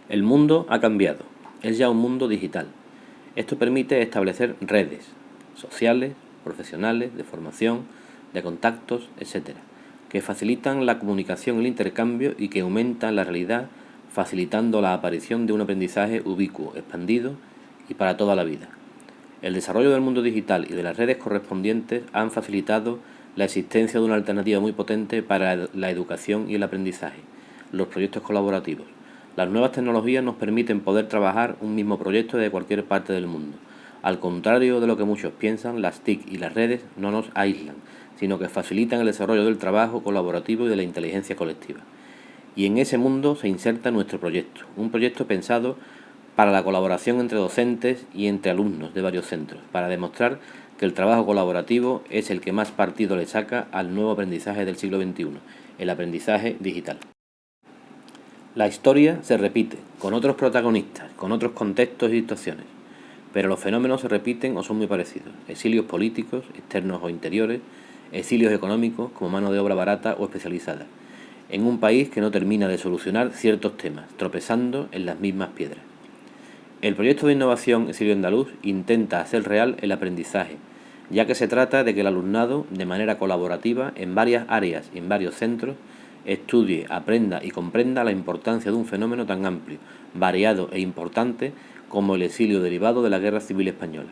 El mundo ha cambiado, es ya un mundo digital. Esto permite establecer redes sociales, profesionales, de formación, de contactos, etc., que facilitan la comunicación y el intercambio y que aumentan la realidad, facilitando la aparición de un aprendizaje ubicuo, expandido y para toda la vida. El desarrollo del mundo digital y de las redes correspondientes han facilitado la existencia de una alternativa muy potente para la educación y el aprendizaje, los proyectos colaborativos. Las nuevas tecnologías nos permiten poder trabajar un mismo proyecto de cualquier parte del mundo. Al contrario de lo que muchos piensan, las TIC y las redes no nos aíslan, sino que facilitan el desarrollo del trabajo colaborativo y de la inteligencia colectiva. Y en ese mundo se inserta nuestro proyecto, un proyecto pensado para la colaboración entre docentes y entre alumnos de varios centros, para demostrar que el trabajo colaborativo es el que más partido le saca al nuevo aprendizaje del siglo XXI, el aprendizaje digital. La historia se repite, con otros protagonistas, con otros contextos y situaciones, pero los fenómenos se repiten o son muy parecidos. Exilios políticos, externos o interiores, exilios económicos como mano de obra barata o especializada, en un país que no termina de solucionar ciertos temas, tropezando en las mismas piedras. El proyecto de innovación Exilio Andaluz intenta hacer real el aprendizaje, ya que se trata de que el alumnado, de manera colaborativa, en varias áreas y en varios centros, estudie, aprenda y comprenda la importancia de un fenómeno tan amplio, variado e importante como el exilio derivado de la Guerra Civil Española.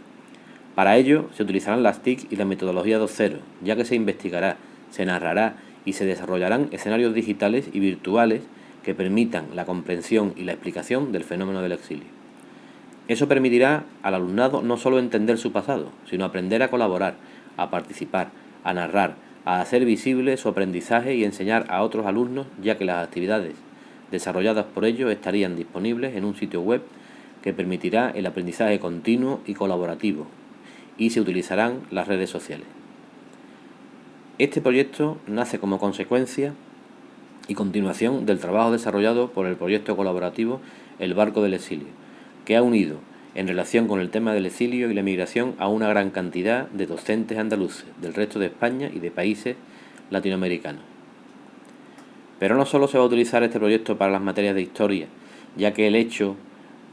Para ello se utilizarán las TIC y la metodología 2.0, ya que se investigará, se narrará y se desarrollarán escenarios digitales y virtuales que permitan la comprensión y la explicación del fenómeno del exilio. Eso permitirá al alumnado no solo entender su pasado, sino aprender a colaborar, a participar, a narrar, a hacer visible su aprendizaje y enseñar a otros alumnos, ya que las actividades desarrolladas por ellos estarían disponibles en un sitio web que permitirá el aprendizaje continuo y colaborativo, y se utilizarán las redes sociales. Este proyecto nace como consecuencia y continuación del trabajo desarrollado por el proyecto colaborativo El Barco del Exilio, que ha unido, en relación con el tema del exilio y la migración, a una gran cantidad de docentes andaluces del resto de España y de países latinoamericanos. Pero no solo se va a utilizar este proyecto para las materias de historia, ya que el hecho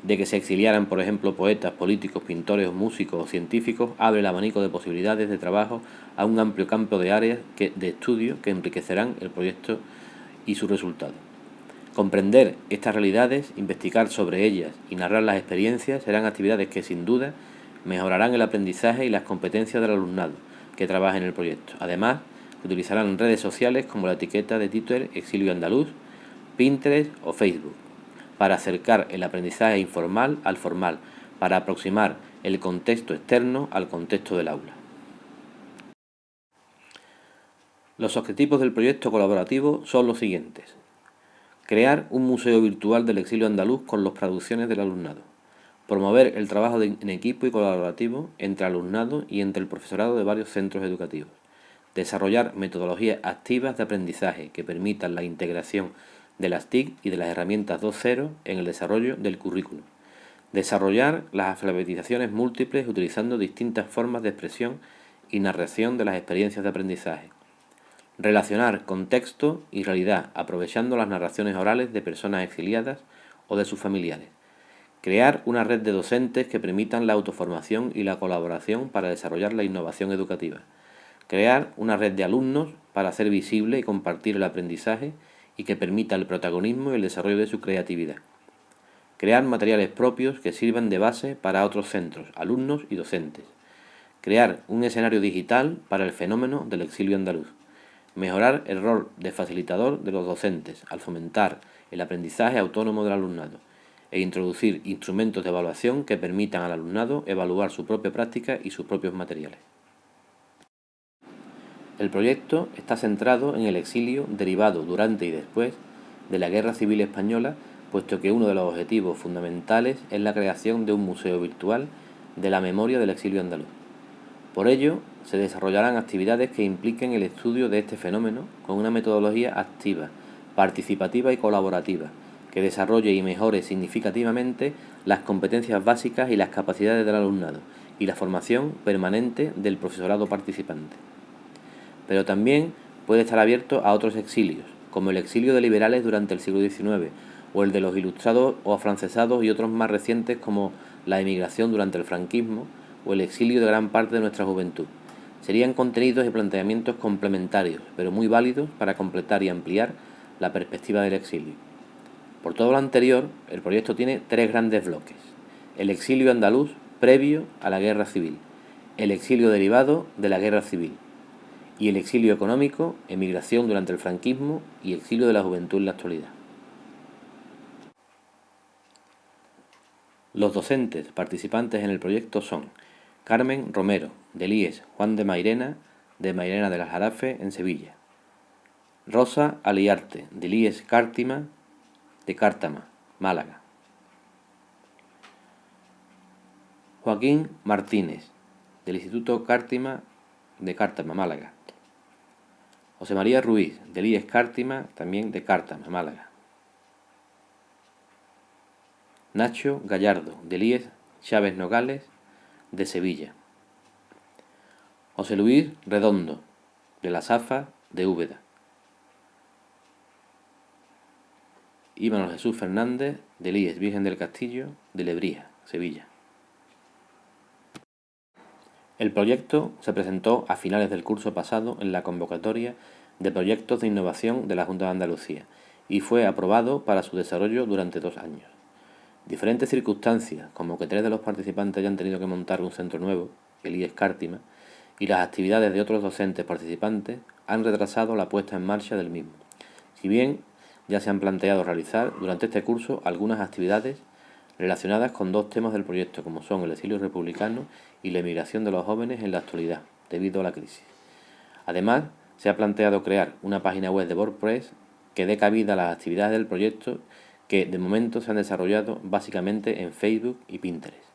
de que se exiliaran, por ejemplo, poetas, políticos, pintores, músicos o científicos, abre el abanico de posibilidades de trabajo a un amplio campo de áreas de estudio que enriquecerán el proyecto y sus resultados. Comprender estas realidades, investigar sobre ellas y narrar las experiencias serán actividades que, sin duda, mejorarán el aprendizaje y las competencias del alumnado que trabaja en el proyecto. Además, se utilizarán redes sociales como la etiqueta de Twitter Exilio Andaluz, Pinterest o Facebook, para acercar el aprendizaje informal al formal, para aproximar el contexto externo al contexto del aula. Los objetivos del proyecto colaborativo son los siguientes: crear un museo virtual del exilio andaluz con las producciones del alumnado, promover el trabajo en equipo y colaborativo entre alumnado y entre el profesorado de varios centros educativos, desarrollar metodologías activas de aprendizaje que permitan la integración de las TIC y de las herramientas 2.0 en el desarrollo del currículum, desarrollar las alfabetizaciones múltiples utilizando distintas formas de expresión y narración de las experiencias de aprendizaje, relacionar contexto y realidad aprovechando las narraciones orales de personas exiliadas o de sus familiares, crear una red de docentes que permitan la autoformación y la colaboración para desarrollar la innovación educativa, crear una red de alumnos para hacer visible y compartir el aprendizaje y que permita el protagonismo y el desarrollo de su creatividad, crear materiales propios que sirvan de base para otros centros, alumnos y docentes, crear un escenario digital para el fenómeno del exilio andaluz, mejorar el rol de facilitador de los docentes al fomentar el aprendizaje autónomo del alumnado e introducir instrumentos de evaluación que permitan al alumnado evaluar su propia práctica y sus propios materiales. El proyecto está centrado en el exilio derivado durante y después de la Guerra Civil Española, puesto que uno de los objetivos fundamentales es la creación de un museo virtual de la memoria del exilio andaluz. Por ello, se desarrollarán actividades que impliquen el estudio de este fenómeno con una metodología activa, participativa y colaborativa, que desarrolle y mejore significativamente las competencias básicas y las capacidades del alumnado y la formación permanente del profesorado participante. Pero también puede estar abierto a otros exilios, como el exilio de liberales durante el siglo XIX, o el de los ilustrados o afrancesados y otros más recientes como la emigración durante el franquismo o el exilio de gran parte de nuestra juventud. Serían contenidos y planteamientos complementarios, pero muy válidos para completar y ampliar la perspectiva del exilio. Por todo lo anterior, el proyecto tiene tres grandes bloques: el exilio andaluz previo a la guerra civil, el exilio derivado de la guerra civil y el exilio económico, emigración durante el franquismo y exilio de la juventud en la actualidad. Los docentes participantes en el proyecto son Carmen Romero, del IES Juan de Mairena del Aljarafe, en Sevilla; Rosa Aliarte, del IES Cártima, de Cártama, Málaga; Joaquín Martínez, del Instituto Cártima, de Cártama, Málaga; José María Ruiz, del IES Cártima, también de Cártama, Málaga; Nacho Gallardo, del IES Chávez Nogales, de Sevilla; José Luis Redondo, de la SAFA, de Úbeda; y Manuel Jesús Fernández, del IES Virgen del Castillo, de Lebrija, Sevilla. El proyecto se presentó a finales del curso pasado en la convocatoria de proyectos de innovación de la Junta de Andalucía y fue aprobado para su desarrollo durante 2 años. Diferentes circunstancias, como que 3 de los participantes hayan tenido que montar un centro nuevo, el IES Cártima, y las actividades de otros docentes participantes, han retrasado la puesta en marcha del mismo. Si bien ya se han planteado realizar durante este curso algunas actividades relacionadas con 2 temas del proyecto, como son el exilio republicano y la emigración de los jóvenes en la actualidad, debido a la crisis. Además, se ha planteado crear una página web de WordPress que dé cabida a las actividades del proyecto, que de momento se han desarrollado básicamente en Facebook y Pinterest.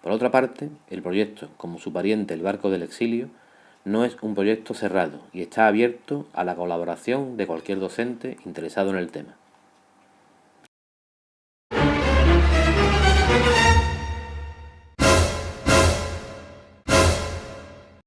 Por otra parte, el proyecto, como su pariente el Barco del Exilio, no es un proyecto cerrado y está abierto a la colaboración de cualquier docente interesado en el tema.